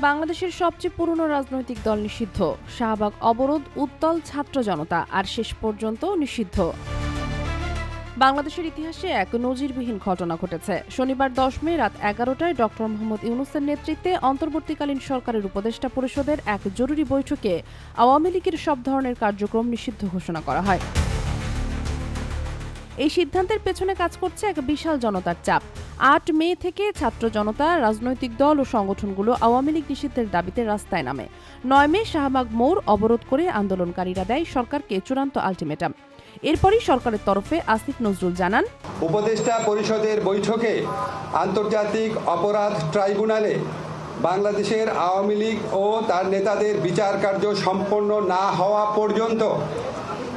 বাংলাদেশের সবচেয়ে পুরনো রাজনৈতিক দল নিষিদ্ধ, শাহবাগ অবরোধ, উত্তাল ছাত্র জনতা, আর শেষ পর্যন্ত নিষিদ্ধ। বাংলাদেশের ইতিহাসে এক নজিরবিহীন ঘটনা ঘটেছে। শনিবার 10 মে রাত 11টায় ডক্টর মোহাম্মদ ইউনূসের নেতৃত্বে অন্তর্বর্তীকালীন সরকারের উপদেষ্টা পরিষদের এক জরুরি বৈঠকে আওয়ামী লীগের সব ধরনের কার্যক্রম নিষিদ্ধ ঘোষণা করা হয়। এই সিদ্ধান্তের পেছনে কাজ করছে এক বিশাল জনতার চাপ। 8 মে থেকে ছাত্র জনতা, রাজনৈতিক দল ও সংগঠনগুলো আওয়ামী লীগ নিষিদ্ধের দাবিতে রাস্তায় নামে। 9 মে শাহবাগ মোড় অবরোধ করে আন্দোলনকারীরা দেয় সরকারকে চূড়ান্ত আলটিমেটাম। এরপরই সরকারের তরফে আসিফ নজরুল জানান, উপদেষ্টা পরিষদের বৈঠকে আন্তর্জাতিক অপরাধ ট্রাইব্যুনালে বাংলাদেশের আওয়ামী লীগ ও তার নেতাদের বিচার কার্য সম্পন্ন না হওয়া পর্যন্ত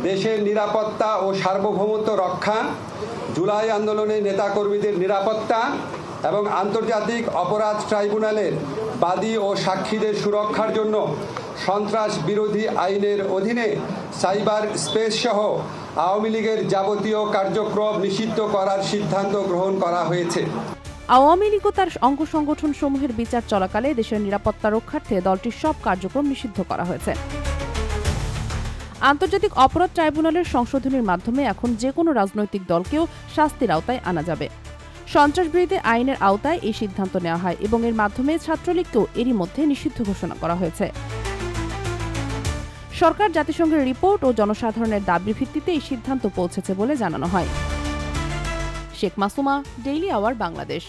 দেশের নিরাপত্তা ও সার্বভৌমত্ব রক্ষা, জুলাই আন্দোলনের নেতাকর্মীদের নিরাপত্তা এবং আন্তর্জাতিক অপরাধ ট্রাইব্যুনালের বাদী ও সাক্ষীদের সুরক্ষার জন্য সন্ত্রাস বিরোধী আইনের অধীনে সাইবার স্পেস সহ আওয়ামী লীগের যাবতীয় কার্যক্রম নিষিদ্ধ করার সিদ্ধান্ত গ্রহণ করা হয়েছে। আওয়ামী লীগ ও তার অঙ্গ সংগঠন সমূহের বিচার চলাকালে দেশের নিরাপত্তা রক্ষার্থে দলটির সব কার্যক্রম নিষিদ্ধ করা হয়েছে। আন্তর্জাতিক অপরাধ ট্রাইব্যুনালের সংশোধনীর মাধ্যমে এখন যে কোনো রাজনৈতিক দলকেও শাস্তির আওতায় আনা যাবে। সন্ত্রাসবিরোধী আইনের আওতায় এই সিদ্ধান্ত নেওয়া হয় এবং এর মাধ্যমে ছাত্রলীগকেও এরই মধ্যে নিষিদ্ধ ঘোষণা করা হয়েছে। সরকার, জাতিসংঘের রিপোর্ট ও জনসাধারণের দাবির ভিত্তিতে এই সিদ্ধান্ত পৌঁছেছে বলে জানানো হয়। Sheikh Masuma, Daily Hour, Bangladesh.